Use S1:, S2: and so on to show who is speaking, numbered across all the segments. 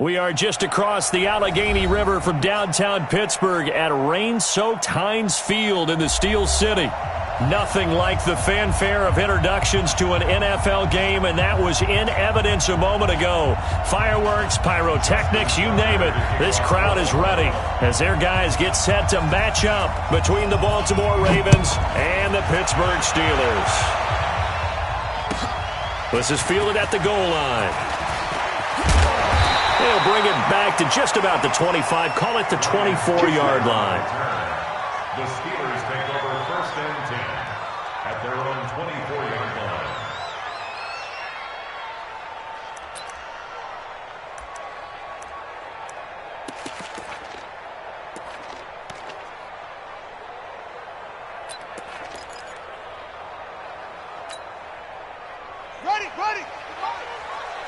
S1: We are just across the Allegheny River from downtown Pittsburgh at rain-soaked Heinz Field in the Steel City. Nothing like the fanfare of introductions to an NFL game, and that was in evidence a moment ago. Fireworks, pyrotechnics, you name it. This crowd is ready as their guys get set to match up between the Baltimore Ravens and the Pittsburgh Steelers. This is fielded at the goal line. They'll bring it back to just about the 25. Call it the 24-yard line.
S2: The Steelers take over 1st and 10 at their own 24-yard line.
S3: Ready.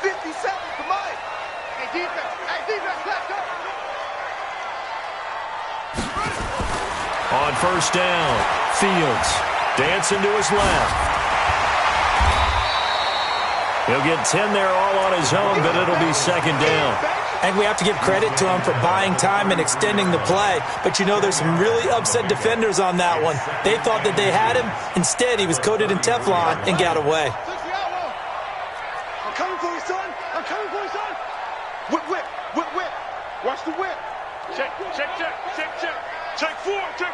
S3: 50 seconds to Mike. Hey, defense, let's go.
S1: On 1st down, Fields dancing to his left. He'll get 10 there all on his own, but it'll be 2nd down.
S4: And we have to give credit to him for buying time and extending the play. But you know, there's some really upset defenders on that one. They thought that they had him. Instead, he was coated in Teflon and got away.
S3: I'm coming for you, son. Whip. Watch the whip. Check. Check four. Kill.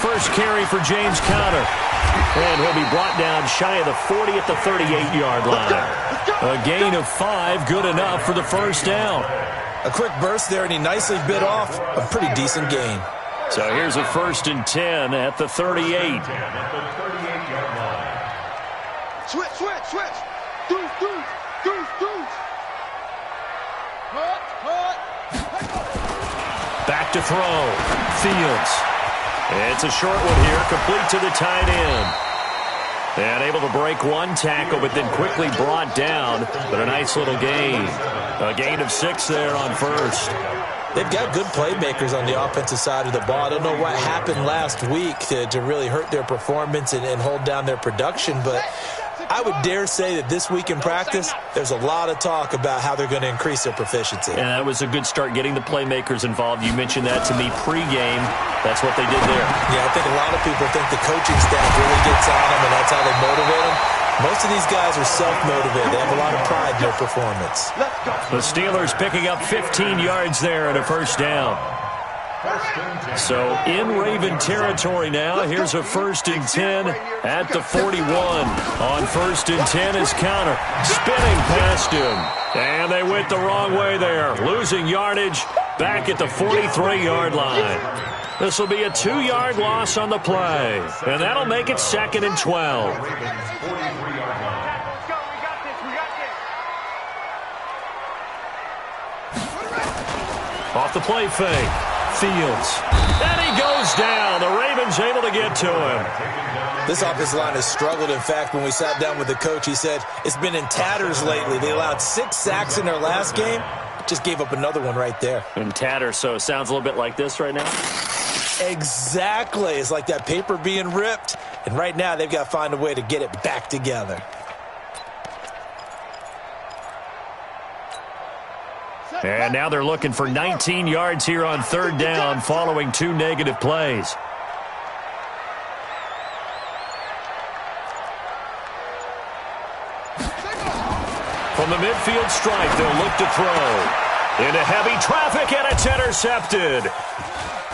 S1: First carry for James Conner. And he'll be brought down shy of the 40 at the 38-yard line. A gain of 5, good enough for the 1st down.
S4: A quick burst there, and he nicely bit off a pretty decent gain.
S1: So here's a 1st and 10 at the 38.
S3: Switch. Deuce.
S1: Back to throw. Fields. It's a short one here, complete to the tight end. And able to break one tackle, but then quickly brought down. But a nice little gain. A gain of 6 there on 1st.
S4: They've got good playmakers on the offensive side of the ball. I don't know what happened last week to really hurt their performance and hold down their production, but I would dare say that this week in practice, there's a lot of talk about how they're going to increase their proficiency.
S1: And that was a good start, getting the playmakers involved. You mentioned that to me pregame. That's what they did there.
S4: Yeah, I think a lot of people think the coaching staff really gets on them, and that's how they motivate them. Most of these guys are self-motivated. They have a lot of pride in their performance.
S1: The Steelers picking up 15 yards there and a 1st down. So in Raven territory now, here's a 1st and 10 at the 41. On 1st and 10 is Conner, spinning past him. And they went the wrong way there, losing yardage back at the 43-yard line. This will be a 2-yard loss on the play, and that'll make it 2nd and 12. Off the play fake. Fields. And he goes down. The Ravens able to get to him.
S4: This offensive line has struggled. In fact, when we sat down with the coach, he said it's been in tatters lately. They allowed 6 sacks in their last game. Just gave up another one right there.
S1: In tatters, so it sounds a little bit like this right now?
S4: Exactly. It's like that paper being ripped. And right now, they've got to find a way to get it back together.
S1: And now they're looking for 19 yards here on 3rd down following 2 negative plays. From the midfield stripe, they'll look to throw. Into heavy traffic, and it's intercepted.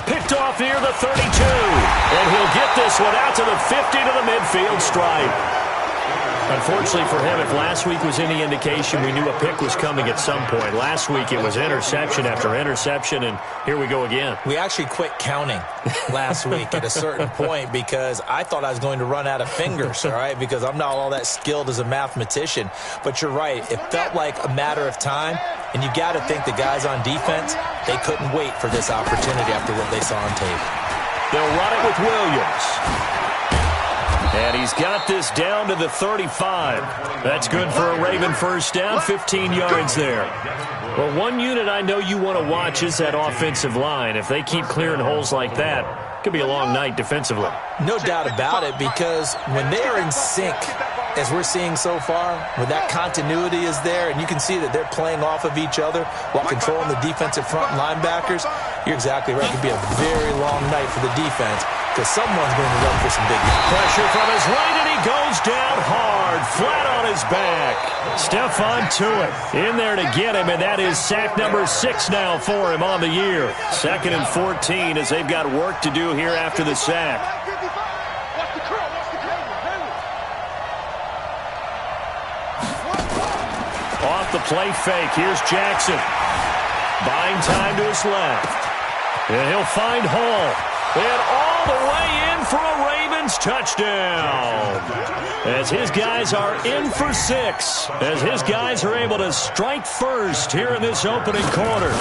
S1: Picked off near the 32. And he'll get this one out to the 50 to the midfield stripe. Unfortunately for him, if last week was any indication, we knew a pick was coming at some point. Last week it was interception after interception, and here we go again.
S4: We actually quit counting last week at a certain point because I thought I was going to run out of fingers, all right, because I'm not all that skilled as a mathematician. But you're right. It felt like a matter of time, and you got to think the guys on defense, they couldn't wait for this opportunity after what they saw on tape.
S1: They'll run it with Williams. And he's got this down to the 35. That's good for a Raven first down, 15 yards there. Well, one unit I know you want to watch is that offensive line. If they keep clearing holes like that, it could be a long night defensively.
S4: No doubt about it, because when they are in sync, as we're seeing so far, when that continuity is there, and you can see that they're playing off of each other while controlling the defensive front linebackers, you're exactly right. It could be a very long night for the defense, because someone's going to run for some big numbers.
S1: Pressure from his right, and he goes down hard, flat on his back. Stephon Tuitt in there to get him, and that is sack number 6 now for him on the year. 2nd and 14 as they've got work to do here after the sack. Off the play fake, here's Jackson. Buying time to his left. And he'll find Hall. And all the way in for a Ravens touchdown. As his guys are in for 6. As his guys are able to strike first here in this opening quarter.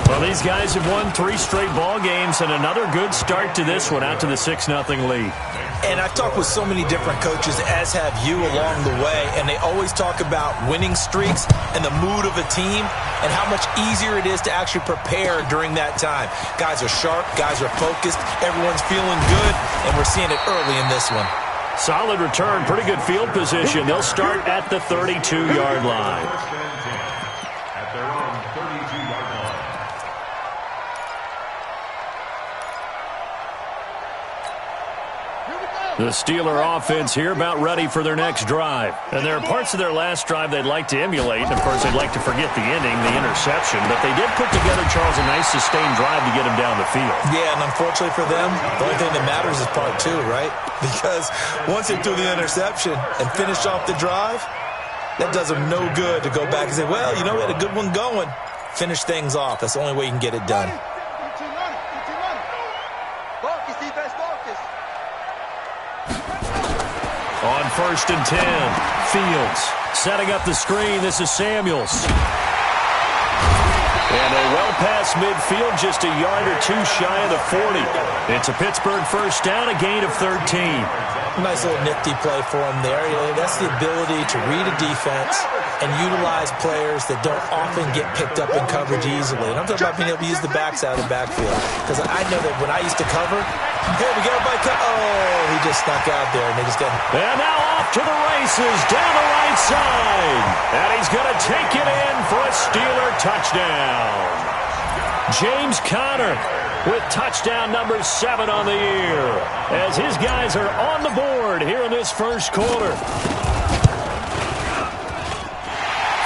S1: Well, these guys have won 3 straight ball games and another good start to this one out to the 6-0 lead.
S4: And I've talked with so many different coaches, as have you along the way, and they always talk about winning streaks and the mood of a team and how much easier it is to actually prepare during that time. Guys are sharp, guys are focused, everyone's feeling good, and we're seeing it early in this one.
S1: Solid return, pretty good field position. They'll start at the 32-yard line.
S2: At their own 32-yard line.
S1: The Steeler offense here about ready for their next drive. And there are parts of their last drive they'd like to emulate. And, of course, they'd like to forget the ending, the interception. But they did put together, Charles, a nice sustained drive to get him down the field.
S4: Yeah, and unfortunately for them, the only thing that matters is part 2, right? Because once they threw the interception and finished off the drive, that does them no good to go back and say, well, you know, we had a good one going. Finish things off. That's the only way you can get it done.
S1: On 1st and 10, Fields setting up the screen. This is Samuels. And a well past midfield, just a yard or 2 shy of the 40. It's a Pittsburgh first down, a gain of 13.
S4: Nice little nifty play for him there. That's the ability to read a defense and utilize players that don't often get picked up in coverage easily. And I'm talking about being able to use the backside of the backfield. Because I know that when I used to cover, hey, we got a bike. Oh, he just snuck out there, and they just got.
S1: And now off to the races, down the right side. And he's going to take it in for a Steeler touchdown. James Conner with touchdown number 7 on the year. As his guys are on the board here in this first quarter.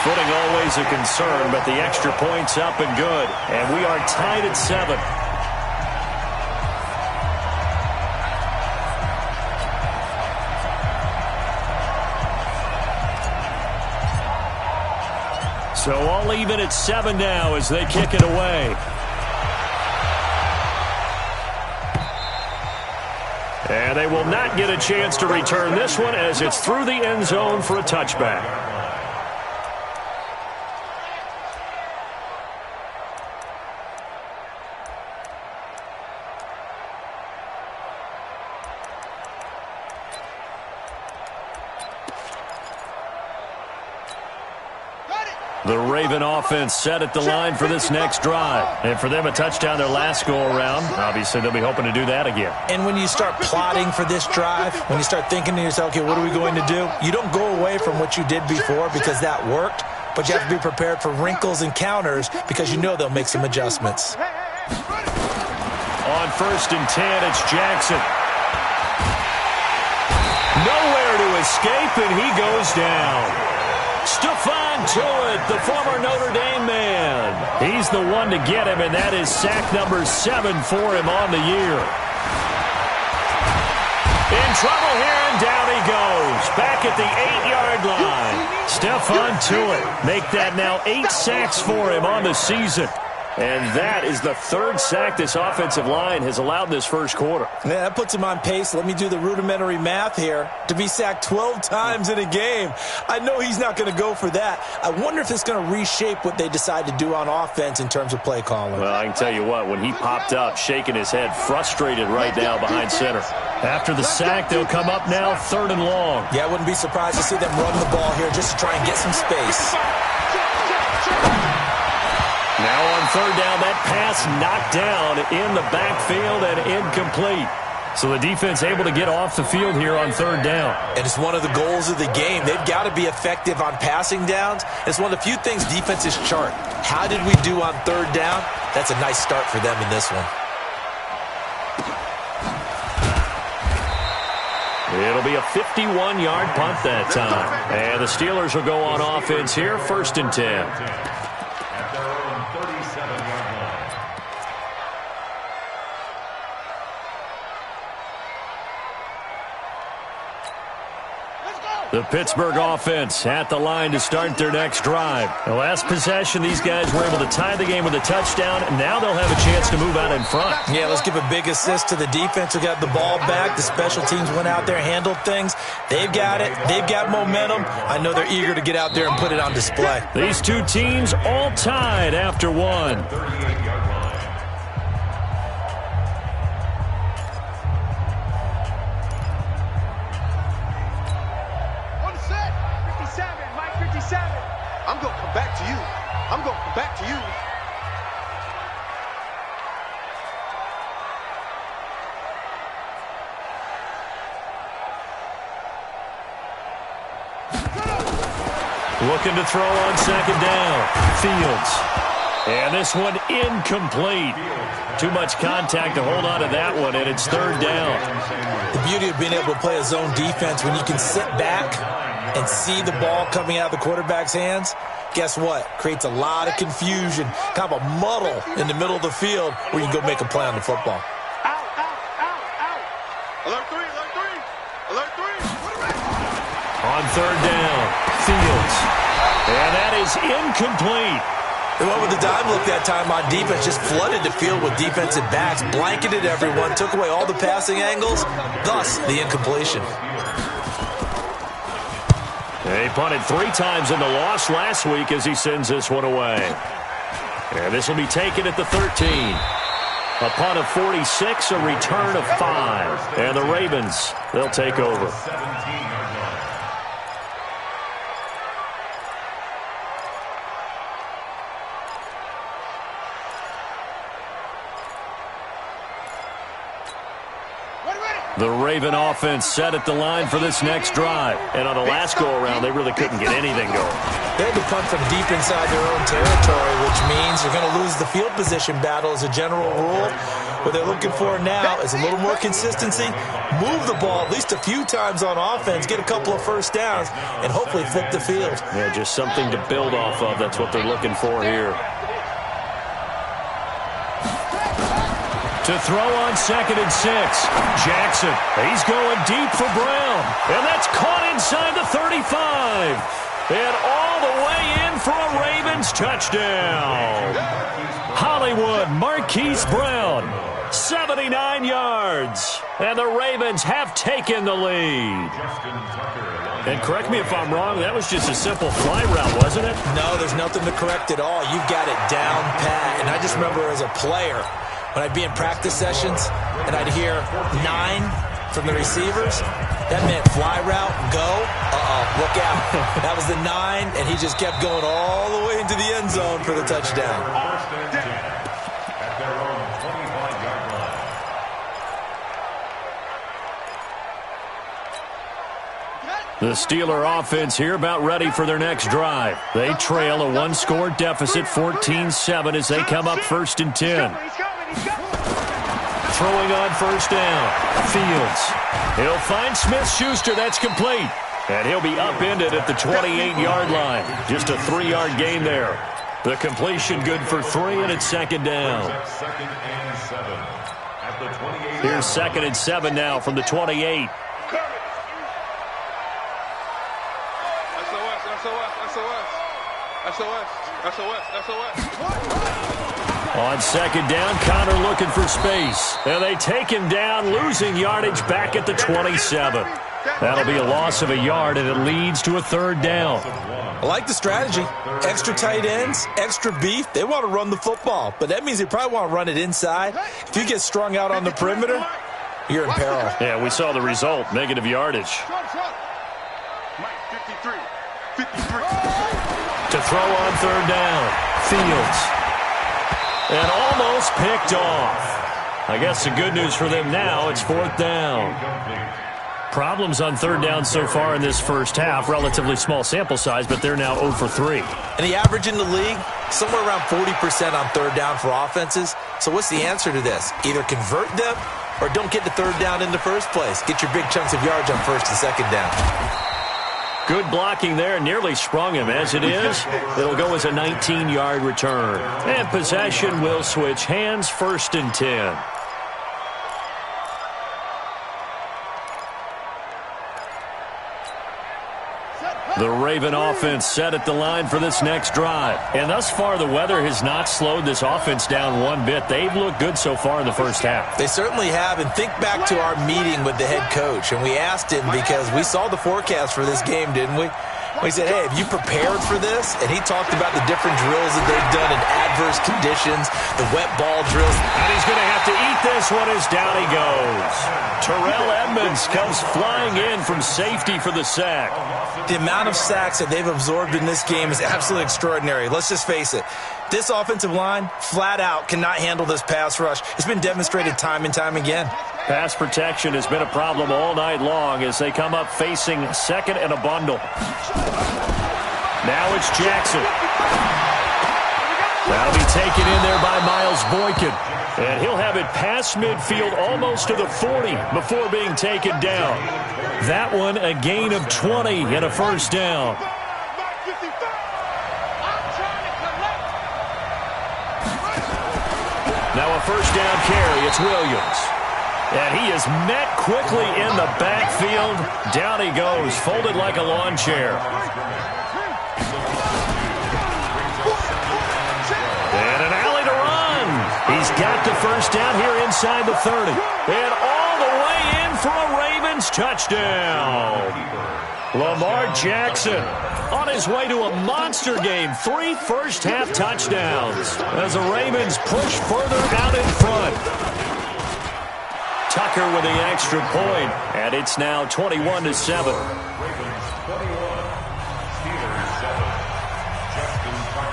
S1: Footing always a concern, but the extra point's up and good. And we are tied at 7. So all even at 7 now as they kick it away. And they will not get a chance to return this one as it's through the end zone for a touchback. The Raven offense set at the line for this next drive. And for them, a touchdown their last go-around. Obviously, they'll be hoping to do that again.
S4: And when you start plotting for this drive, when you start thinking to yourself, okay, what are we going to do? You don't go away from what you did before because that worked, but you have to be prepared for wrinkles and counters because you know they'll make some adjustments.
S1: On 1st and 10, it's Jackson. Nowhere to escape, and he goes down. Stephon Tuitt, the former Notre Dame man. He's the one to get him, and that is sack number 7 for him on the year. In trouble here, and down he goes. Back at the 8-yard line. Stephon Tuitt make that now 8 sacks for him on the season. And that is the 3rd sack this offensive line has allowed in this first quarter.
S4: Yeah, that puts him on pace. Let me do the rudimentary math here. To be sacked 12 times in a game. I know he's not going to go for that. I wonder if it's going to reshape what they decide to do on offense in terms of play calling.
S1: Well, I can tell you what, when he popped up, shaking his head, frustrated right now behind center. After the sack, they'll come up now 3rd and long.
S4: Yeah, I wouldn't be surprised to see them run the ball here just to try and get some space.
S1: Now on 3rd down, that pass knocked down in the backfield and incomplete. So the defense able to get off the field here on 3rd down.
S4: And it's one of the goals of the game. They've got to be effective on passing downs. It's one of the few things defenses chart. How did we do on 3rd down? That's a nice start for them in this one.
S1: It'll be a 51-yard punt that time. And the Steelers will go on offense here, 1st and 10.
S2: At their own 37-yard line.
S1: The Pittsburgh offense at the line to start their next drive. The last possession, these guys were able to tie the game with a touchdown, and now they'll have a chance to move out in front.
S4: Yeah, let's give a big assist to the defense who got the ball back. The special teams went out there, handled things. They've got it. They've got momentum. I know they're eager to get out there and put it on display.
S1: These two teams all tied after one.
S2: 38-yard line.
S3: I'm going to come back to you. I'm going to come back to you.
S1: Looking to throw on 2nd down. Fields. And this one incomplete. Too much contact to hold on to that one, and it's 3rd down.
S4: The beauty of being able to play a zone defense when you can sit back and see the ball coming out of the quarterback's hands, guess what? Creates a lot of confusion, kind of a muddle in the middle of the field where you can go make a play on the football.
S3: Alert 3, alert 3, alert 3.
S1: On 3rd down, Fields. And that is incomplete.
S4: They went with the dime look that time on defense, just flooded the field with defensive backs, blanketed everyone, took away all the passing angles, thus the incompletion.
S1: He punted 3 times in the loss last week as he sends this one away. And this will be taken at the 13. A punt of 46, a return of 5. And the Ravens, they'll take over.
S2: 17-yard line.
S1: The Raven offense set at the line for this next drive. And on the last go-around, they really couldn't get anything going.
S4: They had to punt from deep inside their own territory, which means you're going to lose the field position battle as a general rule. What they're looking for now is a little more consistency, move the ball at least a few times on offense, get a couple of 1st downs, and hopefully flip the field.
S1: Yeah, just something to build off of. That's what they're looking for here. To throw on 2nd and 6. Jackson, he's going deep for Brown. And that's caught inside the 35. And all the way in for a Ravens touchdown. Hollywood Marquise Brown, 79 yards. And the Ravens have taken the lead. And correct me if I'm wrong, that was just a simple fly route, wasn't it?
S4: No, there's nothing to correct at all. You've got it down pat. And I just remember as a player, when I'd be in practice sessions and I'd hear 9 from the receivers, that meant fly route, go, look out. That was the 9, and he just kept going all the way into the end zone for the touchdown.
S2: 1st and 10 at their own 25-yard line.
S1: The Steeler offense here about ready for their next drive. They trail a 1-score deficit, 14-7, as they come up 1st and 10. Throwing on 1st down. Fields. He'll find Smith-Schuster. That's complete. And he'll be upended at the 28-yard line. Just a 3-yard gain there. The completion good for 3, and it's 2nd down.
S2: 2nd and 7 at the 28.
S1: Here's 2nd and 7 now from the 28. On 2nd down, Connor looking for space. And they take him down, losing yardage back at the 27. That'll be a loss of a yard, and it leads to a 3rd down.
S4: I like the strategy. Extra tight ends, extra beef. They want to run the football, but that means they probably want to run it inside. If you get strung out on the perimeter, you're in peril.
S1: Yeah, we saw the result, negative yardage.
S3: Mike, 53. 53.
S1: To throw on third down, Fields. And almost picked off. I guess the good news for them now, it's fourth down. Problems on third down so far in this first half. Relatively small sample size, but they're now 0 for 3.
S4: And the average in the league, somewhere around 40% on third down for offenses. So what's the answer to this? Either convert them or don't get the third down in the first place. Get your big chunks of yards on first and second down.
S1: Good blocking there. Nearly sprung him. As it is, it'll go as a 19-yard return. And possession will switch hands, 1st and 10. The Raven offense set at the line for this next drive. And thus far, the weather has not slowed this offense down one bit. They've looked good so far in the first half.
S4: They certainly have. And think back to our meeting with the head coach. And we asked him because we saw the forecast for this game, didn't we? We said, hey, have you prepared for this? And he talked about the different drills that they've done in adverse conditions, the wet ball drills.
S1: And he's going to have to eat this one as down he goes. Terrell Edmonds comes flying in from safety for the sack.
S4: The amount of sacks that they've absorbed in this game is absolutely extraordinary. Let's just face it. This offensive line, flat out, cannot handle this pass rush. It's been demonstrated time and time again.
S1: Pass protection has been a problem all night long as they come up facing second and a bundle. Now it's Jackson. That'll be taken in there by Miles Boykin. And he'll have it past midfield almost to the 40 before being taken down. That one a gain of 20 and a first down. Now a first down carry. It's Williams. And he is met quickly in the backfield. Down he goes, folded like a lawn chair. And an alley to run. He's got the first down here inside the 30. And all the way in for a Ravens touchdown. Lamar Jackson on his way to a monster game. 3 first-half touchdowns as the Ravens push further out in front. Tucker with the extra point, and it's now 21-7.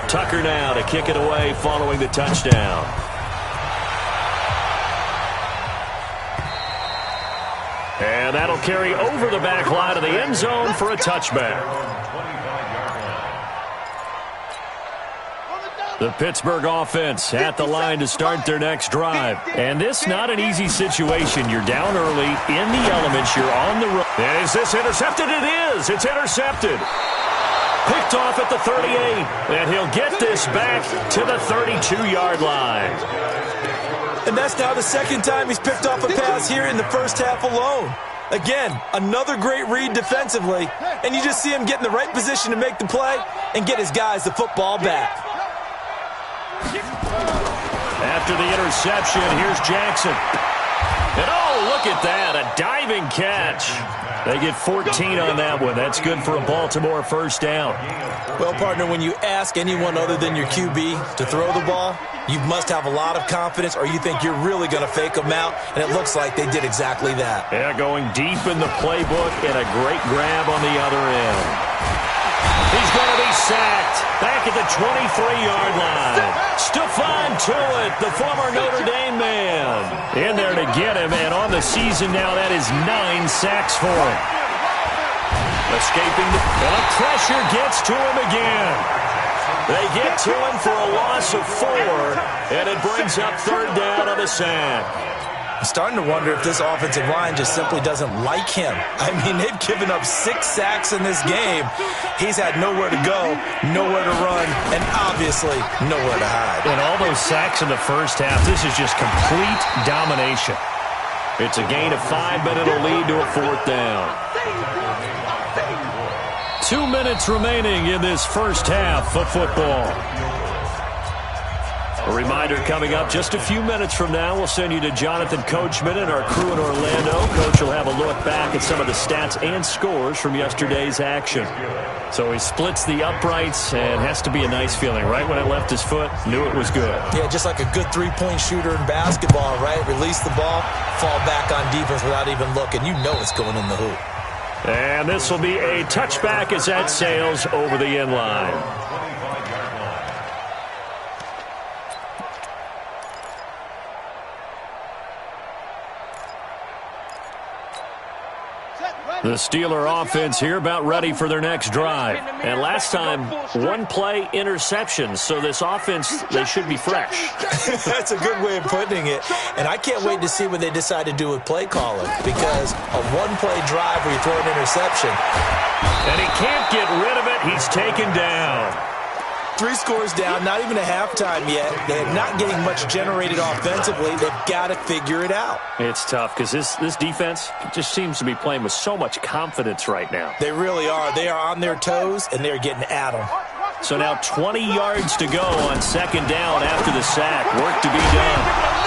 S1: Tucker now to kick it away following the touchdown. And that'll carry over the back line of the end zone for a touchback. The Pittsburgh offense at the line to start their next drive. And this not an easy situation. You're down early in the elements. You're on the road. Is this intercepted? It is. It's intercepted. Picked off at the 38. And he'll get this back to the 32-yard line.
S4: And that's now the second time he's picked off a pass here in the first half alone. Again, another great read defensively. And you just see him get in the right position to make the play and get his guys the football back.
S1: After the interception, here's Jackson. And oh, look at that, a diving catch. They get 14 on that one. That's good for a Baltimore first down.
S4: Well, partner, when you ask anyone other than your QB to throw the ball, you must have a lot of confidence or you think you're really going to fake them out, and it looks like they did exactly that.
S1: Yeah, going deep in the playbook and a great grab on the other end. He's going to be sacked back at the 23-yard line. Stephon Tuitt, the former Notre Dame man, in there to get him, and on the season now, that is 9 sacks for him. Escaping, and the pressure gets to him again. They get to him for a loss of 4, and it brings up third down on the sack.
S4: I'm starting to wonder if this offensive line just simply doesn't like him. I mean, they've given up 6 sacks in this game. He's had nowhere to go, nowhere to run, and obviously nowhere to hide.
S1: And all those sacks in the first half, this is just complete domination. It's a gain of 5, but it'll lead to a fourth down. 2 minutes remaining in this first half of football. A reminder coming up just a few minutes from now, we'll send you to Jonathan Coachman and our crew in Orlando. coach will have a look back at some of the stats and scores from yesterday's action. So he splits the uprights, and has to be a nice feeling. Right when it left his foot, knew it was good.
S4: Yeah, just like a good three-point shooter in basketball, right? Release the ball, fall back on defense without even looking. You know it's going in the hoop.
S1: And this will be a touchback as that sails over the end line. The Steeler offense here about ready for their next drive. And last time, one-play interception. So this offense, they should be fresh.
S4: That's a good way of putting it. And I can't wait to see what they decide to do with play calling. Because a one-play drive where you throw an interception.
S1: And he can't get rid of it. He's taken down.
S4: 3 scores down, not even a halftime yet. They're not getting much generated offensively. They've got to figure it out.
S1: It's tough because this defense just seems to be playing with so much confidence right now.
S4: They really are. They are on their toes, and they're getting at them.
S1: So now 20 yards to go on second down after the sack. Work to be done.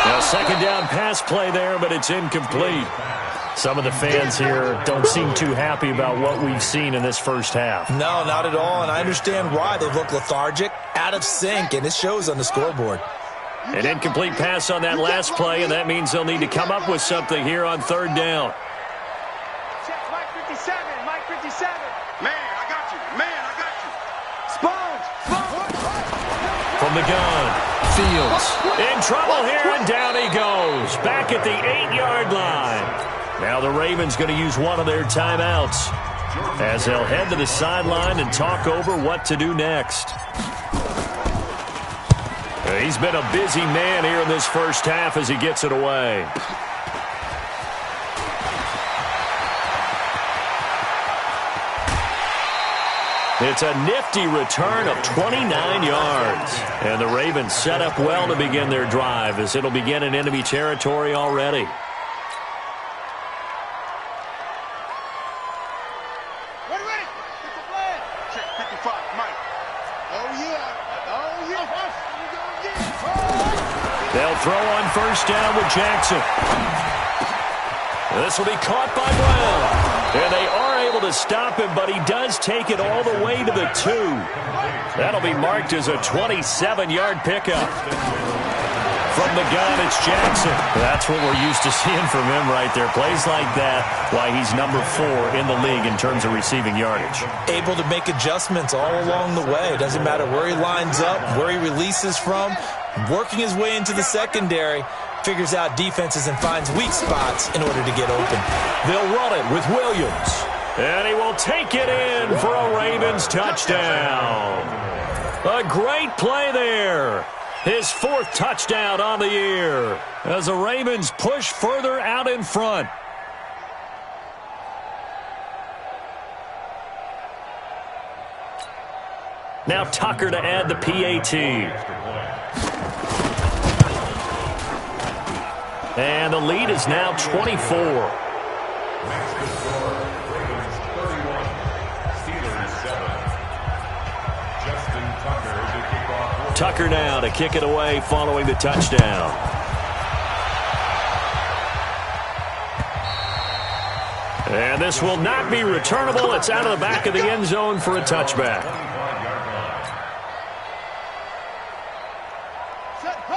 S1: Now second down pass play there, but it's incomplete. Some of the fans here don't seem too happy about what we've seen in this first half.
S4: No, not at all, and I understand why. They look lethargic, out of sync, and it shows on the scoreboard.
S1: An incomplete pass on that last play, and that means they'll need to come up with something here on third down.
S3: Check Mike 57, Mike 57. Man, I got you. Man, I got you. Sponge.
S1: From the gun, Fields in trouble here, and down he goes. Back at the 8-yard line. Now the Ravens going to use one of their timeouts as they'll head to the sideline and talk over what to do next. He's been a busy man here in this first half as he gets it away. It's a nifty return of 29 yards. And the Ravens set up well to begin their drive as it'll begin in enemy territory already. They'll throw on first down with Jackson. This will be caught by Brown. And they are able to stop him, but he does take it all the way to the 2. That'll be marked as a 27-yard pickup. From the gun, it's Jackson. That's what we're used to seeing from him right there. Plays like that, why he's number 4 in the league in terms of receiving yardage.
S4: Able to make adjustments all along the way. Doesn't matter where he lines up, where he releases from. Working his way into the secondary, figures out defenses and finds weak spots in order to get open.
S1: They'll run it with Williams. And he will take it in for a Ravens touchdown. A great play there. His 4th touchdown on the year as the Ravens push further out in front. Now Tucker to add the PAT. And the lead is now 24. Tucker now to kick it away following the touchdown. And this will not be returnable. It's out of the back of the end zone for a touchback.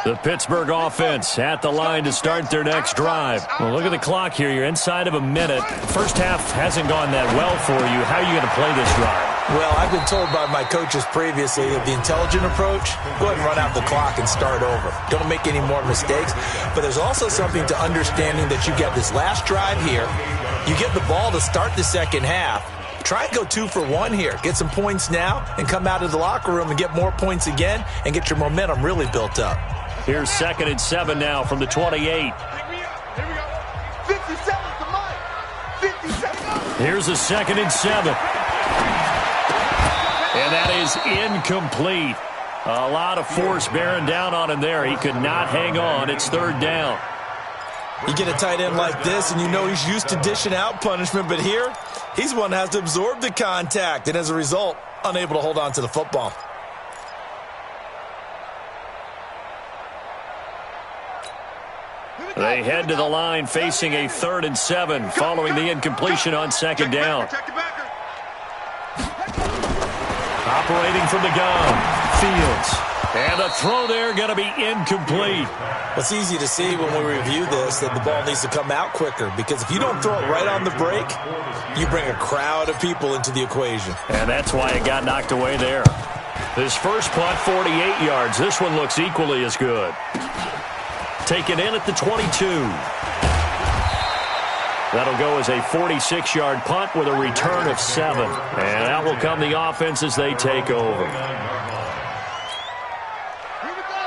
S1: The Pittsburgh offense at the line to start their next drive. Well, look at the clock here. You're inside of a minute. First half hasn't gone that well for you. How are you going to play this drive?
S4: Well, I've been told by my coaches previously that the intelligent approach, go ahead and run out the clock and start over. Don't make any more mistakes. But there's also something to understanding that you get this last drive here. You get the ball to start the second half. Try and go 2 for 1 here. Get some points now and come out of the locker room and get more points again and get your momentum really built up.
S1: Here's 2nd and 7 now from the 28.
S3: Here we go. 57 to Mike. 57.
S1: Here's a 2nd and 7. And that is incomplete. A lot of force bearing down on him there. He could not hang on. It's 3rd down.
S4: You get a tight end like this, and you know he's used to dishing out punishment, but here, he's one that has to absorb the contact, and as a result, unable to hold on to the football.
S3: Here we
S1: They head to the line facing a 3rd and 7 following the incompletion on 2nd down. Operating from the gun, Fields. And the throw there going to be incomplete.
S4: It's easy to see when we review this that the ball needs to come out quicker, because if you don't throw it right on the break, you bring a crowd of people into the equation.
S1: And that's why it got knocked away there. His first punt, 48 yards. This one looks equally as good. Taken in at the 22. That'll go as a 46-yard punt with a return of 7. And out will come the offense as they take over.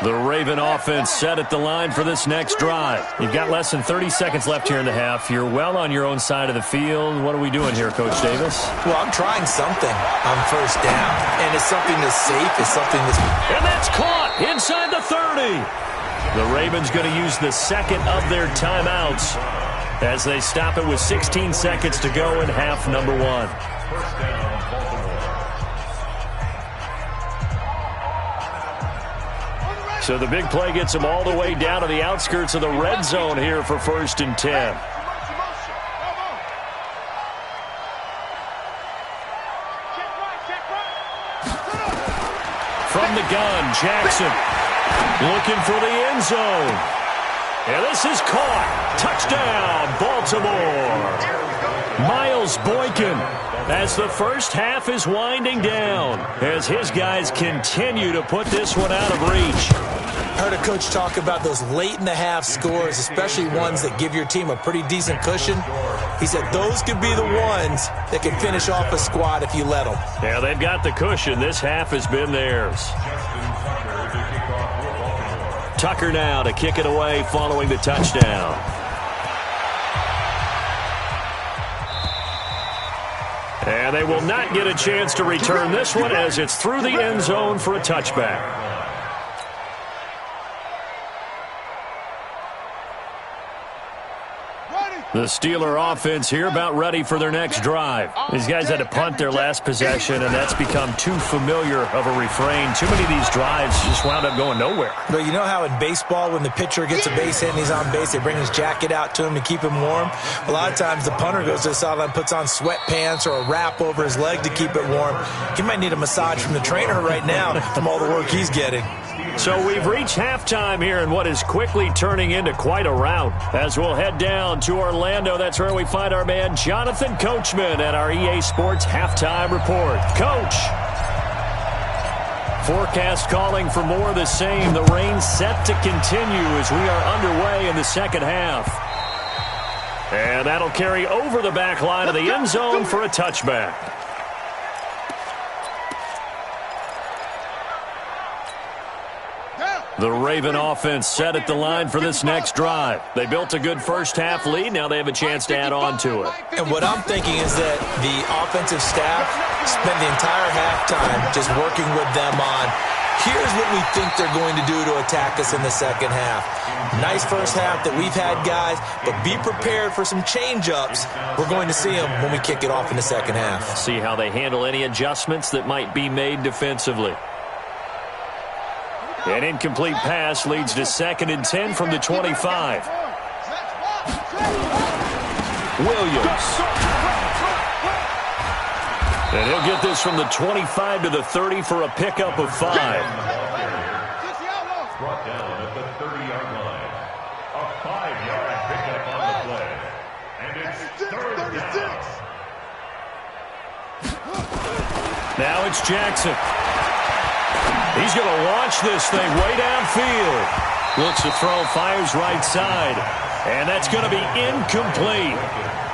S1: The Raven offense set at the line for this next drive. You've got less than 30 seconds left here in the half. You're well on your own side of the field. What are we doing here, Coach Davis?
S4: Well, I'm trying something on 1st down, and it's something that's safe. It's something that's...
S1: And that's caught inside the 30. The Ravens going to use the 2nd of their timeouts as they stop it with 16 seconds to go in half number 1.
S2: First down, Baltimore.
S1: So the big play gets them all the way down to the outskirts of the red zone here for 1st and 10. From the gun, Jackson looking for the end zone. And this is caught. Touchdown, Baltimore. Miles Boykin, as the first half is winding down, as his guys continue to put this one out of reach.
S4: I heard a coach talk about those late-in-the-half scores, especially ones that give your team a pretty decent cushion. He said those could be the ones that can finish off a squad if you let them.
S1: Yeah, they've got the cushion. This half has been theirs. Tucker now to kick it away following the touchdown. And they will not get a chance to return this one as it's through the end zone for a touchback. The Steeler offense here about ready for their next drive. These guys had to punt their last possession, and that's become too familiar of a refrain. Too many of these drives just wound up going nowhere.
S4: But you know how in baseball, when the pitcher gets a base hit and he's on base, they bring his jacket out to him to keep him warm? A lot of times the punter goes to the sideline, puts on sweatpants or a wrap over his leg to keep it warm. He might need a massage from the trainer right now from all the work he's getting.
S1: So we've reached halftime here in what is quickly turning into quite a rout. As we'll head down to Orlando, that's where we find our man Jonathan Coachman at our EA Sports Halftime Report. Coach! Forecast calling for more of the same. The rain set to continue as we are underway in the second half. And that'll carry over the back line of the end zone for a touchback. The Raven offense set at the line for this next drive. They built a good first half lead. Now they have a chance to add on to it.
S4: And what I'm thinking is that the offensive staff spent the entire halftime just working with them on, here's what we think they're going to do to attack us in the second half. Nice first half that we've had, guys, but be prepared for some change-ups. We're going to see them when we kick it off in the second half.
S1: See how they handle any adjustments that might be made defensively. An incomplete pass leads to 2nd and 10 from the 25. Williams. And he'll get this from the 25 to the 30 for a pickup of 5.
S2: Brought down at the 30-yard line. A 5-yard pickup on the play. And it's 3rd down.
S1: Now it's Jackson. He's going to launch this thing way downfield. Looks to throw, fires right side. And that's going to be incomplete.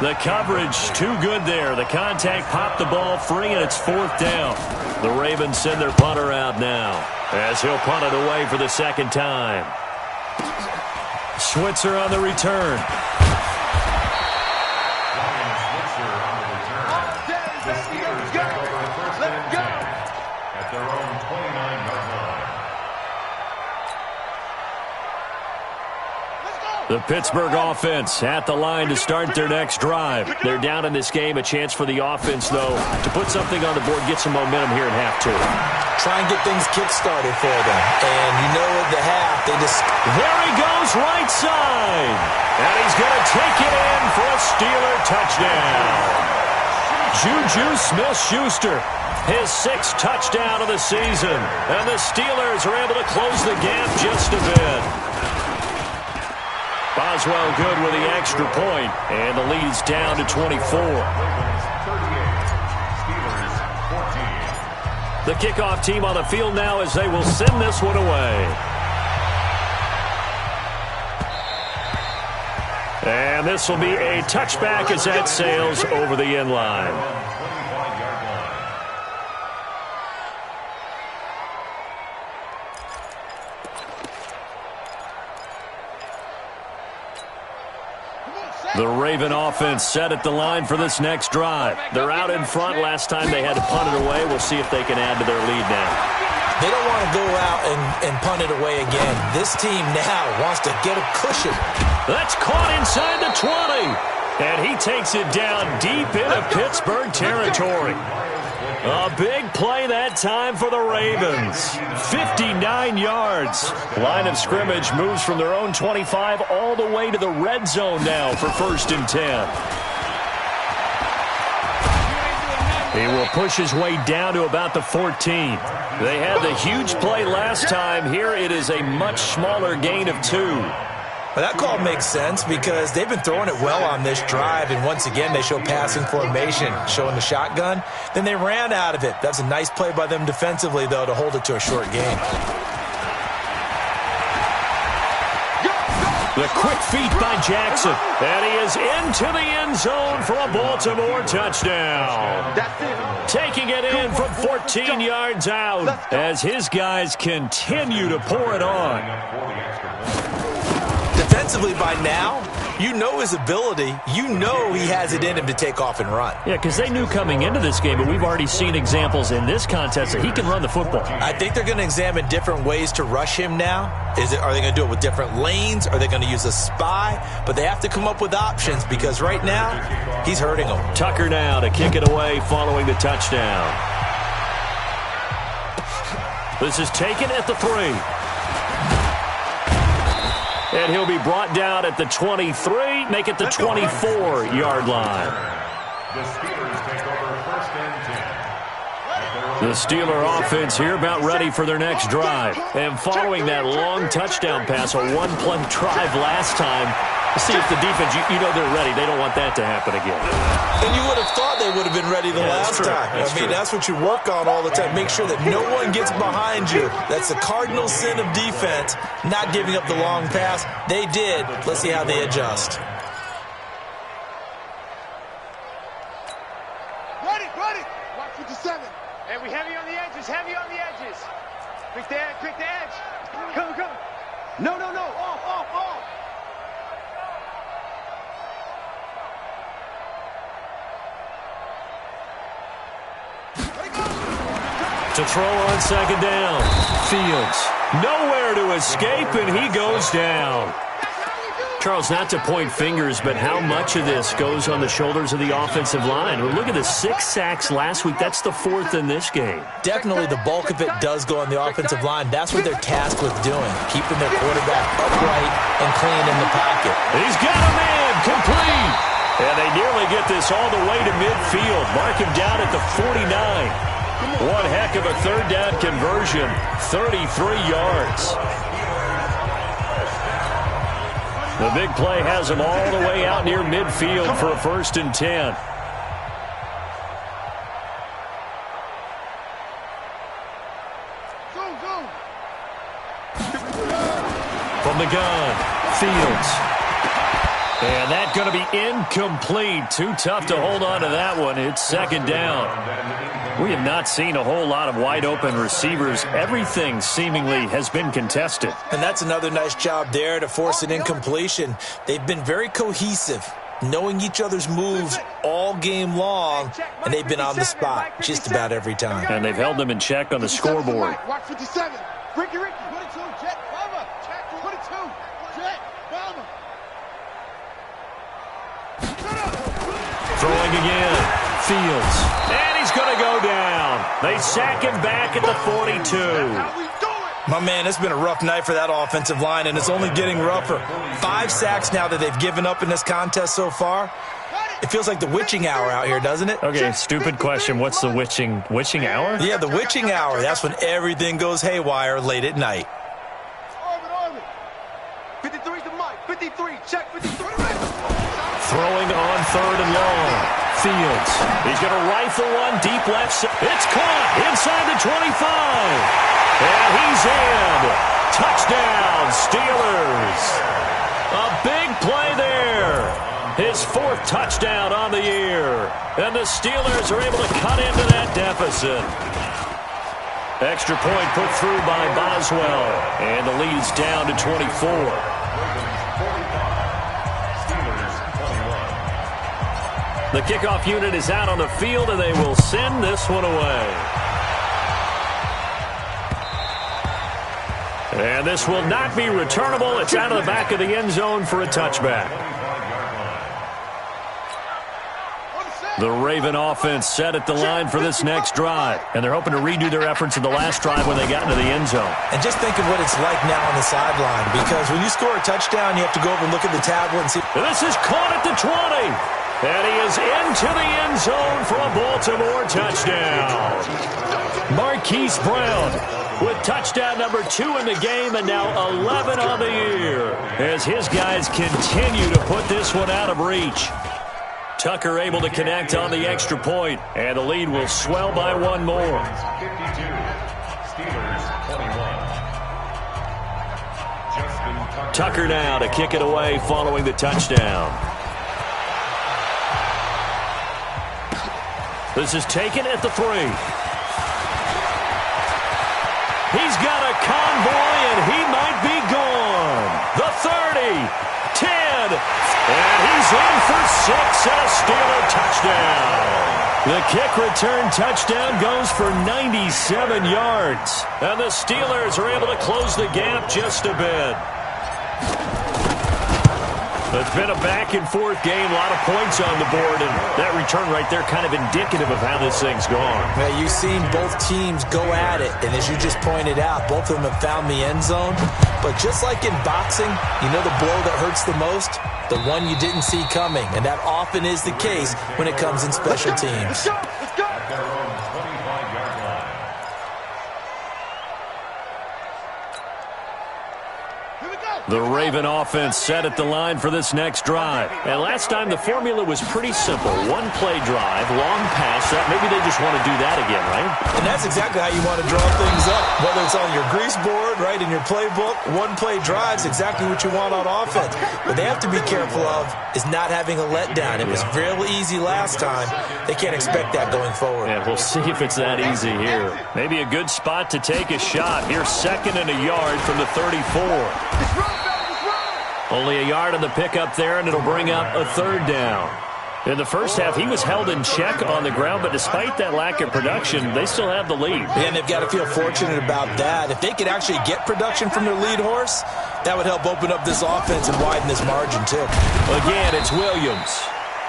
S1: The coverage too good there. The contact popped the ball free, and it's 4th down. The Ravens send their punter out now as he'll punt it away for the second time. Switzer on the return.
S2: The Steelers take over 1st and 10 at their own 29-yard line.
S1: The Pittsburgh offense at the line to start their next drive. They're down in this game. A chance for the offense, though, to put something on the board, get some momentum here in half two.
S4: Try and get things kick-started for them. And you know at the half, they just...
S1: There he goes, right side. And he's going to take it in for a Steeler touchdown. Juju Smith-Schuster, his 6th touchdown of the season. And the Steelers are able to close the gap just a bit. Boswell good with the extra point, and the lead's down to 24. The kickoff team on the field now as they will send this one away. And this will be a touchback as that sails over the end line. The Raven offense set at the line for this next drive. They're out in front. Last time they had to punt it away. We'll see if they can add to their lead now.
S4: They don't want to go out and punt it away again. This team now wants to get a cushion.
S1: That's caught inside the 20. And he takes it down deep into Pittsburgh territory. A big play that time for the Ravens. 59 yards. Line of scrimmage moves from their own 25 all the way to the red zone now for 1st and 10. He will push his way down to about the 14. They had the huge play last time. Here it is a much smaller gain of 2.
S4: Well, that call makes sense because they've been throwing it well on this drive, and once again they show passing formation, showing the shotgun. Then they ran out of it. That's a nice play by them defensively, though, to hold it to a short game.
S1: The quick feet by Jackson, and he is into the end zone for a Baltimore touchdown. Taking it in from 14 yards out as his guys continue to pour it on.
S4: Defensively by now, you know his ability. You know he has it in him to take off and run.
S1: Yeah, because they knew coming into this game, but we've already seen examples in this contest that he can run the football.
S4: I think they're going to examine different ways to rush him now. Are they going to do it with different lanes? Are they going to use a spy? But they have to come up with options because right now, he's hurting them.
S1: Tucker now to kick it away following the touchdown. This is taken at the 3. And he'll be brought down at the 23, make it the 24-yard line.
S2: The Steelers take over 1st and 10.
S1: The Steeler offense here about ready for their next drive. And following that long touchdown pass, a one-play drive last time, see if the defense, you know they're ready. They don't want that to happen again.
S4: And you would have thought they would have been ready the last time. I mean, that's what you work on all the time. Make sure that no one gets behind you. That's the cardinal sin of defense, not giving up the long pass. They did. Let's see how they adjust.
S3: Ready. Watch 57. And we heavy on the edges. Quick the edge. Come. No. Off.
S1: To throw on 2nd down. Fields. Nowhere to escape, and he goes down. Charles, not to point fingers, but how much of this goes on the shoulders of the offensive line? Well, look at the 6 sacks last week. That's the 4th in this game.
S4: Definitely the bulk of it does go on the offensive line. That's what they're tasked with doing, keeping their quarterback upright and clean in the pocket.
S1: He's got a man, complete. And they nearly get this all the way to midfield. Mark him down at the 49. One heck of a 3rd down conversion, 33 yards. The big play has him all the way out near midfield for a 1st and 10. From the gun, Fields. And that's going to be incomplete. Too tough to hold on to that one. It's 2nd down. We have not seen a whole lot of wide-open receivers. Everything seemingly has been contested.
S4: And that's another nice job there to force an incompletion. They've been very cohesive, knowing each other's moves all game long, and they've been on the spot just about every time.
S1: And they've held them in check on the scoreboard.
S3: Watch 57. Ricky. 22, Jet, Bama. 22, Jet, Bama.
S1: Throwing again. Fields. And he's going to go down. They sack him back at the 42.
S4: My man, it's been a rough night for that offensive line, and it's only getting rougher. 5 sacks now that they've given up in this contest so far. It feels like the witching hour out here, doesn't it?
S1: Okay, stupid question. What's the witching hour?
S4: Yeah, the witching hour. That's when everything goes haywire late at night.
S3: 53's the mic. 53. Check 53.
S1: Throwing on 3rd and long. Fields. He's going to rifle one deep left. It's caught inside the 25. And he's in. Touchdown, Steelers. A big play there. His 4th touchdown on the year. And the Steelers are able to cut into that deficit. Extra point put through by Boswell. And the lead's down to 24. The kickoff unit is out on the field, and they will send this one away. And this will not be returnable. It's out of the back of the end zone for a touchback. The Raven offense set at the line for this next drive. And they're hoping to redo their efforts in the last drive when they got into the end zone.
S4: And just think of what it's like now on the sideline. Because when you score a touchdown, you have to go over and look at the tablet and see.
S1: And this is caught at the 20. And he is into the end zone for a Baltimore touchdown. Marquise Brown with touchdown number 2 in the game and now 11 on the year as his guys continue to put this one out of reach. Tucker able to connect on the extra point, and the lead will swell by 1 more.
S2: 52. Steelers 21.
S1: Tucker now to kick it away following the touchdown. This is taken at the 3. He's got a convoy, and he might be gone. The 30, 10, and he's in for 6 and a Steeler touchdown. The kick return touchdown goes for 97 yards. And the Steelers are able to close the gap just a bit. It's been a back-and-forth game, a lot of points on the board, and that return right there kind of indicative of how this thing's gone.
S4: Now, you've seen both teams go at it, and as you just pointed out, both of them have found the end zone. But just like in boxing, you know the blow that hurts the most? The one you didn't see coming, and that often is the case when it comes in special teams.
S2: At their own 25-yard line.
S1: The Raven offense set at the line for this next drive. And last time the formula was pretty simple. 1-play drive, long pass. Maybe they just want to do that again, right?
S4: And that's exactly how you want to draw things up. Whether it's on your grease board, right, in your playbook, 1-play drive's exactly what you want on offense. What they have to be careful of is not having a letdown. It was real easy last time. They can't expect that going forward.
S1: And we'll see if it's that easy here. Maybe a good spot to take a shot. Here's 2nd and a yard from the 34. Only a yard on the pickup there, and it'll bring up a 3rd down. In the first half, he was held in check on the ground, but despite that lack of production, they still have the lead.
S4: And they've got to feel fortunate about that. If they could actually get production from their lead horse, that would help open up this offense and widen this margin, too.
S1: Again, it's Williams.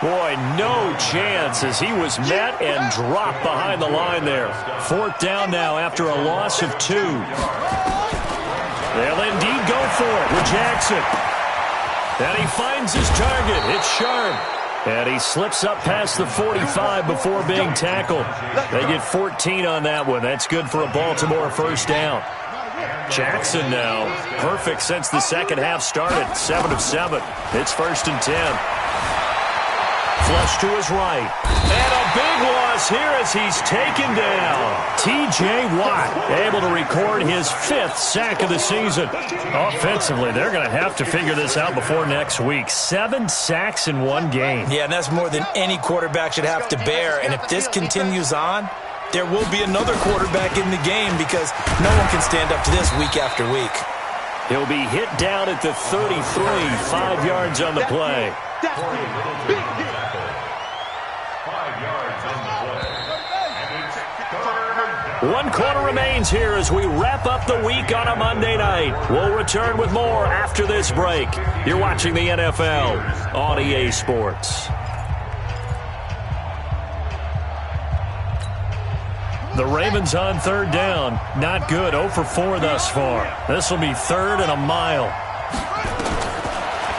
S1: Boy, no chance as he was met and dropped behind the line there. 4th down now after a loss of 2. They'll indeed go for it with Jackson. And he finds his target. It's Sharp. And he slips up past the 45 before being tackled. They get 14 on that one. That's good for a Baltimore 1st down. Jackson now, perfect since the second half started. 7 of 7. It's 1st and 10. Flush to his right. And a big loss here as he's taken down. T.J. Watt able to record his 5th sack of the season. Offensively, they're going to have to figure this out before next week. 7 sacks in 1 game.
S4: Yeah, and that's more than any quarterback should have to bear. And if this continues on, there will be another quarterback in the game because no one can stand up to this week after week.
S1: He'll be hit down at the 33, 5 yards on the play.
S2: 5 yards on the play. And it's 3rd down.
S1: 1 quarter remains here as we wrap up the week on a Monday night. We'll return with more after this break. You're watching the NFL on EA Sports. The Ravens on third down. Not good. 0 for 4 thus far. This will be 3rd and a mile.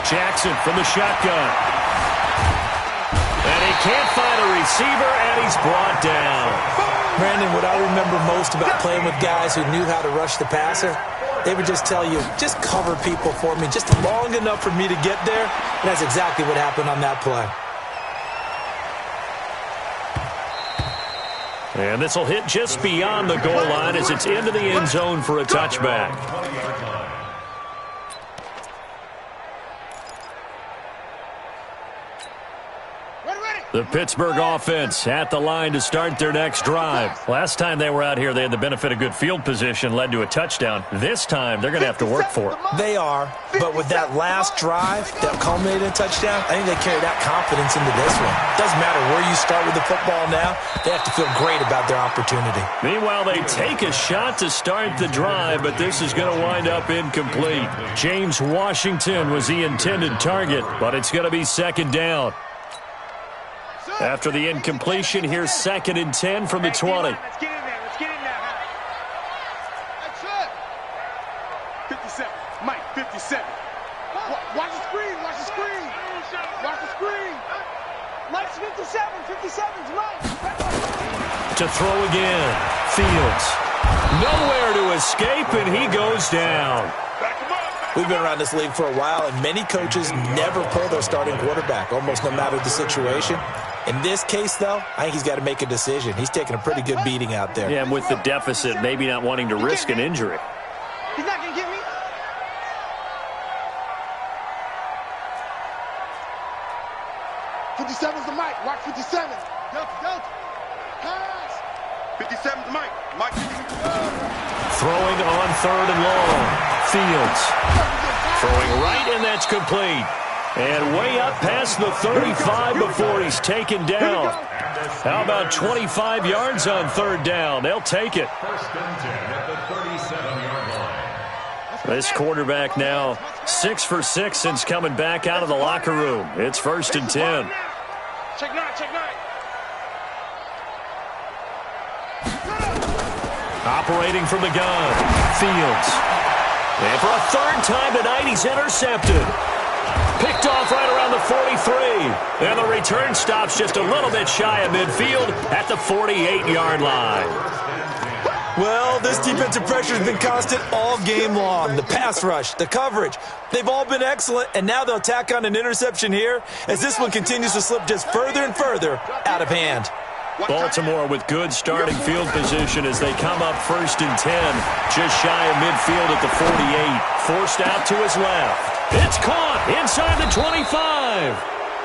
S1: Jackson from the shotgun. And he can't find a receiver, and he's brought down.
S4: Brandon, what I remember most about playing with guys who knew how to rush the passer, they would just tell you, just cover people for me, just long enough for me to get there. And that's exactly what happened on that play.
S1: And this will hit just beyond the goal line as it's into the end zone for a touchback. The Pittsburgh offense at the line to start their next drive. Last time they were out here, they had the benefit of good field position, led to a touchdown. This time, they're going to have to work for it.
S4: They are, but with that last drive that culminated in a touchdown, I think they carry that confidence into this one. Doesn't matter where you start with the football now, they have to feel great about their opportunity.
S1: Meanwhile, they take a shot to start the drive, but this is going to wind up incomplete. James Washington was the intended target, but it's going to be 2nd down. After the incompletion, here's 2nd and 10 from the 20.
S3: Let's get in there. Let's get in there. That's it. 57. Mike, 57. Watch the screen. Watch the screen. Watch the screen. Mike's 57. 57's Mike.
S1: To throw again. Fields. Nowhere to escape, and he goes down.
S4: We've been around this league for a while, and many coaches never pull their starting quarterback, almost no matter the situation. In this case, though, I think he's got to make a decision. He's taking a pretty good beating out there.
S1: Yeah, and with the deficit, maybe not wanting to risk an injury.
S3: He's not going to get me. '57's the Mike. Watch 57. Delta. Pass. 57's Mike. Mike.
S1: Throwing on 3rd and long. Fields. Throwing right, and that's complete. And way up past the 35 before he's taken down. How about 25 yards on 3rd down? They'll take it.
S2: 1st and 10 at the 37-yard line.
S1: This quarterback now 6 for 6 since coming back out of the locker room. It's 1st and 10.
S3: Check 9. Check 9.
S1: Operating from the gun. Fields. And for a 3rd time tonight, he's intercepted. Picked off right around the 43. And the return stops just a little bit shy of midfield at the 48-yard line.
S4: Well, this defensive pressure has been constant all game long. The pass rush, the coverage, they've all been excellent, and now they'll tack on an interception here as this one continues to slip just further and further out of hand.
S1: Baltimore with good starting field position as they come up 1st and 10, just shy of midfield at the 48. Forced out to his left. It's caught inside the 25.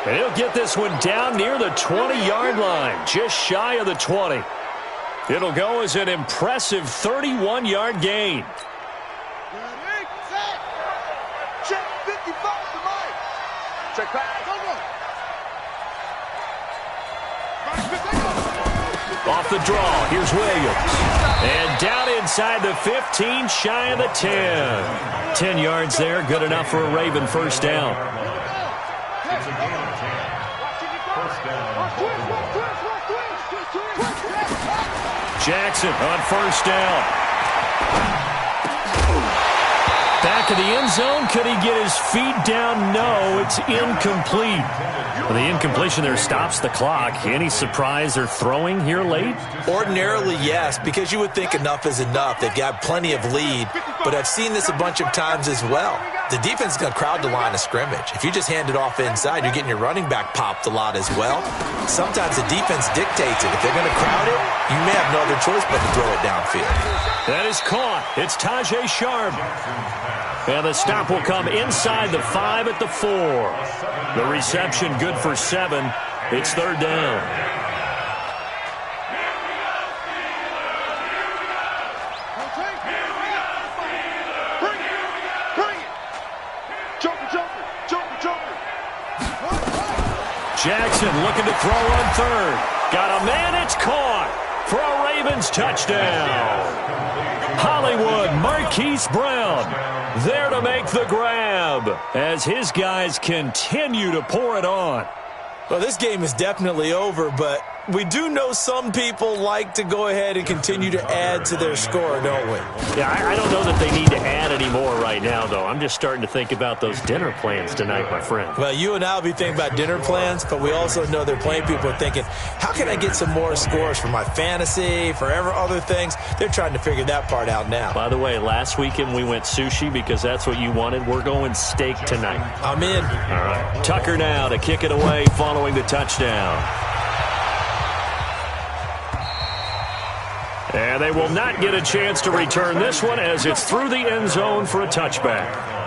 S1: And he'll get this one down near the 20-yard line, just shy of the 20. It'll go as an impressive 31-yard gain.
S3: Check 55 to Mike. Check pass.
S1: Off the draw, here's Williams. And down inside the 15, shy of the 10. 10 yards there, good enough for a Raven 1st down.
S2: It's a gain of 10. 1st down.
S1: Jackson on 1st down. Back of the end zone. Could he get his feet down? No, it's incomplete. Well, the incompletion there stops the clock. Any surprise they're throwing here late?
S4: Ordinarily, yes, because you would think enough is enough. They've got plenty of lead, but I've seen this a bunch of times as well. The defense is going to crowd the line of scrimmage. If you just hand it off inside, you're getting your running back popped a lot as well. Sometimes the defense dictates it. If they're going to crowd it, you may have no other choice but to throw it downfield.
S1: That is caught. It's Tajay Sharp. And the stop will come inside the 5 at the 4. The reception good for 7. It's 3rd down. Jackson looking to throw on 3rd. Got a man. It's caught for a Ravens touchdown. Hollywood Marquise Brown there to make the grab as his guys continue to pour it on.
S4: Well, this game is definitely over, but we do know some people like to go ahead and continue to add to their score, don't we?
S1: Yeah, I don't know that they need to add any more right now, though. I'm just starting to think about those dinner plans tonight, my friend.
S4: Well, you and I will be thinking about dinner plans, but we also know they're playing people are thinking, how can I get some more scores for my fantasy, for other things? They're trying to figure that part out now.
S1: By the way, last weekend we went sushi because that's what you wanted. We're going steak tonight.
S4: I'm in.
S1: All right. Tucker now to kick it away following the touchdown. And they will not get a chance to return this one as it's through the end zone for a touchback.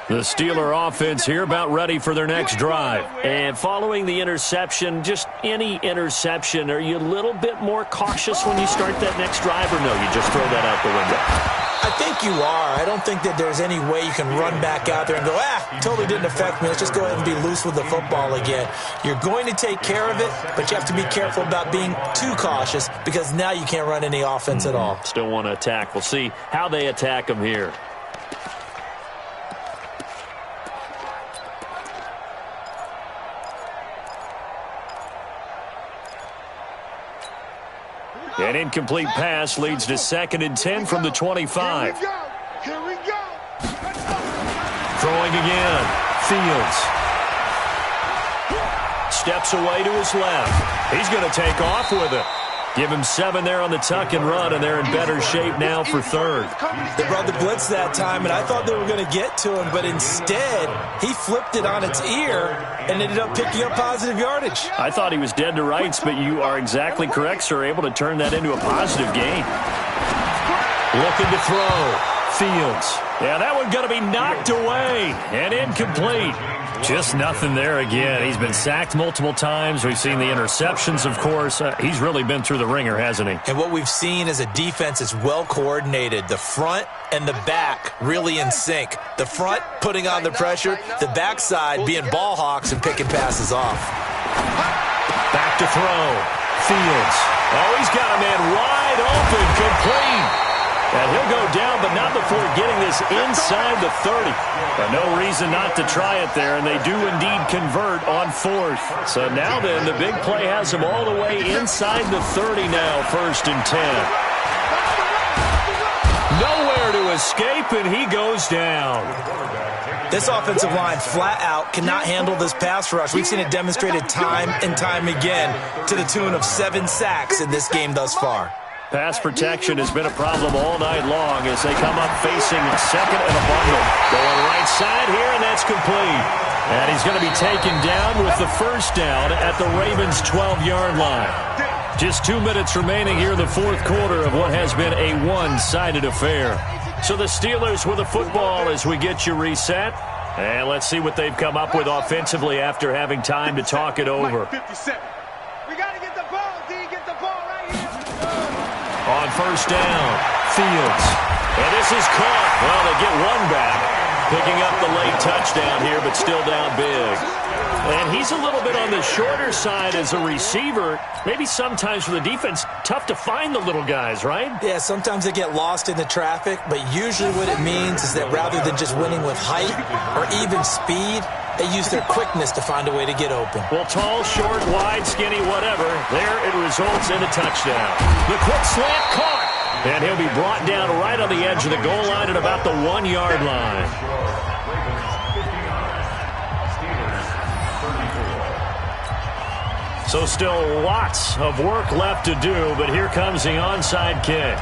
S1: The Steeler offense here about ready for their next drive. And following the interception, just any interception, are you a little bit more cautious when you start that next drive, or no, you just throw that out the window?
S4: I think you are. I don't think that there's any way you can run back out there and go, totally didn't affect me. Let's just go ahead and be loose with the football again. You're going to take care of it, but you have to be careful about being too cautious because now you can't run any offense at all.
S1: Still want to attack. We'll see how they attack them here. An incomplete pass leads to 2nd and 10 from the 25.
S3: Here we go.
S1: Throwing again. Fields. Steps away to his left. He's going to take off with it. Give him 7 there on the tuck and run, and they're in better shape now for 3rd.
S4: They brought the blitz that time, and I thought they were going to get to him, but instead, he flipped it on its ear and ended up picking up positive yardage.
S1: I thought he was dead to rights, but you are exactly correct, sir. Able to turn that into a positive gain. Looking to throw. Fields. Yeah, that one going to be knocked away and incomplete. Just nothing there again. He's been sacked multiple times. We've seen the interceptions, of course. He's really been through the ringer, hasn't he?
S4: And what we've seen is a defense that's well coordinated. The front and the back really in sync. The front putting on the pressure, the backside being ball hawks and picking passes off.
S1: Back to throw. Fields. Oh, he's got a man wide open, complete. And he'll go down, but not before getting this inside the 30. But no reason not to try it there, and they do indeed convert on 4th. So now then, the big play has them all the way inside the 30 now, 1st and 10. Nowhere to escape, and he goes down.
S4: This offensive line flat out cannot handle this pass rush. We've seen it demonstrated time and time again to the tune of 7 sacks in this game thus far.
S1: Pass protection has been a problem all night long as they come up facing 2nd and a bundle. Going right side here, and that's complete. And he's going to be taken down with the 1st down at the Ravens' 12-yard line. Just 2 minutes remaining here in the 4th quarter of what has been a one-sided affair. So the Steelers with the football as we get you reset. And let's see what they've come up with offensively after having time to talk it over.
S3: 57. We got to get the ball, D. Get the ball right here.
S1: On 1st down, Fields. And this is caught. Well, they get one back. Picking up the late touchdown here, but still down big. And he's a little bit on the shorter side as a receiver. Maybe sometimes for the defense, tough to find the little guys, right?
S4: Yeah, sometimes they get lost in the traffic, but usually what it means is that rather than just winning with height or even speed, they use their quickness to find a way to get open.
S1: Well, tall, short, wide, skinny, whatever, there it results in a touchdown. The quick slant caught. And he'll be brought down right on the edge of the goal line at about the 1-yard line. So still lots of work left to do, but here comes the onside kick.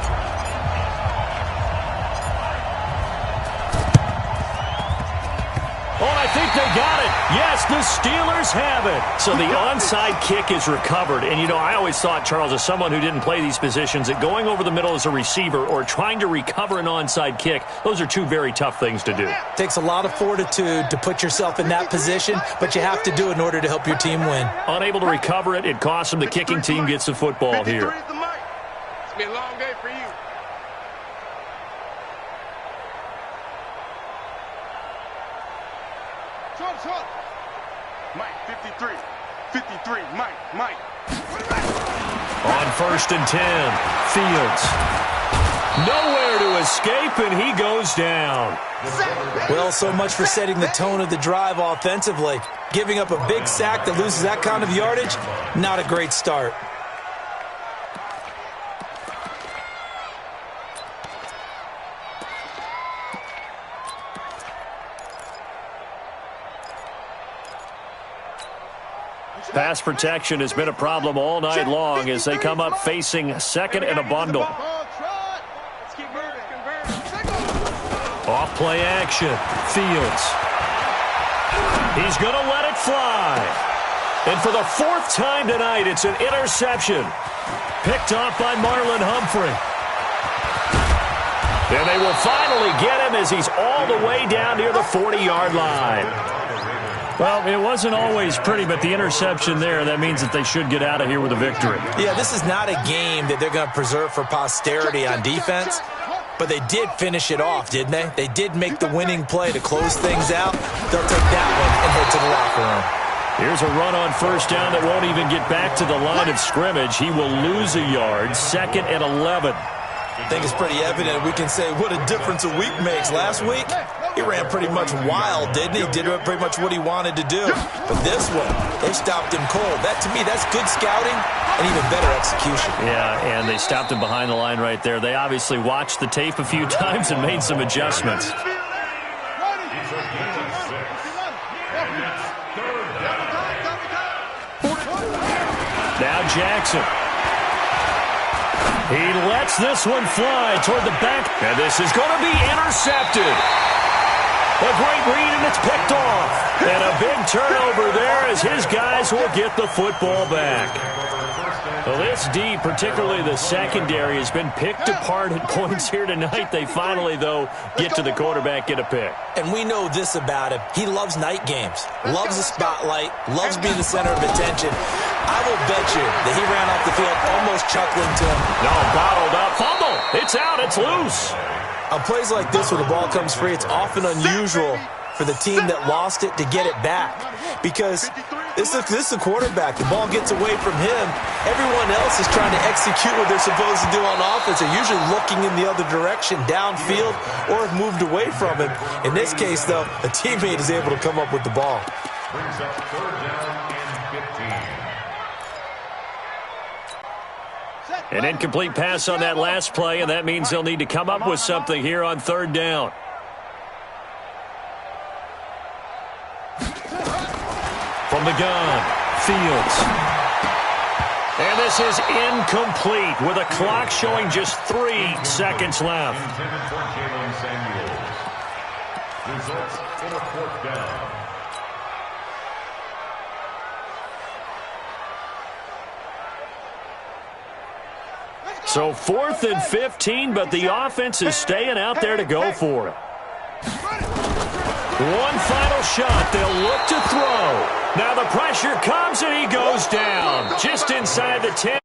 S1: Oh, I think they got it. Yes, the Steelers have it. So the onside kick is recovered. And, you know, I always thought, Charles, as someone who didn't play these positions, that going over the middle as a receiver or trying to recover an onside kick, those are 2 very tough things to do.
S4: It takes a lot of fortitude to put yourself in that position, but you have to do it in order to help your team win.
S1: Unable to recover it, it costs them. The kicking team gets the football here.
S3: It's been a long day for you. Mike, 53. 53, Mike.
S1: On 1st and 10, Fields. Nowhere to escape, and he goes down.
S4: Well, so much for setting the tone of the drive offensively. Giving up a big sack that loses that kind of yardage, not a great start.
S1: Pass protection has been a problem all night long as they come up facing second and a bundle. Off play action. Fields. He's going to let it fly. And for the fourth time tonight, it's an interception. Picked off by Marlon Humphrey. And they will finally get him as he's all the way down near the 40-yard line. Well, it wasn't always pretty, but the interception there, that means that they should get out of here with a victory. Yeah, this is not a game that they're going to preserve for posterity on defense, but they did finish it off, didn't they? They did make the winning play to close things out. They'll take that one and head to the locker room. Here's a run on first down that won't even get back to the line of scrimmage. He will lose a yard, 2nd and 11.
S4: I think it's pretty evident we can say what a difference a week makes. Last week, he ran pretty much wild, didn't he? Did pretty much what he wanted to do. But this one, they stopped him cold. That, to me, that's good scouting and even better execution.
S1: Yeah, and they stopped him behind the line right there. They obviously watched the tape a few times and made some adjustments. Now Jackson. He lets this one fly toward the back, and this is going to be intercepted. A great read, and it's picked off. And a big turnover there as his guys will get the football back. Well, this D, particularly the secondary, has been picked apart at points here tonight. They finally, though, get to the quarterback, get a pick.
S4: And we know this about him. He loves night games, loves the spotlight, loves being the center of attention. I will bet you that he ran off the field almost chuckling to him.
S1: No, bottled up. Fumble. It's out. It's loose.
S4: On plays like this where the ball comes free, it's often unusual for the team that lost it to get it back. Because this is a quarterback. The ball gets away from him. Everyone else is trying to execute what they're supposed to do on offense. They're usually looking in the other direction, downfield, or have moved away from him. In this case, though, a teammate is able to come up with the ball.
S2: Brings up 3rd down and 15.
S1: An incomplete pass on that last play, and that means they'll need to come up with something here on 3rd down. From the gun, Fields. And this is incomplete with a clock showing just 3 seconds left.
S2: Intended for Jalen Samuels. Results in a 4th down.
S1: So 4th and 15, but the offense is staying out there to go for it. One final shot. They'll look to throw. Now the pressure comes, and he goes down just inside the 10.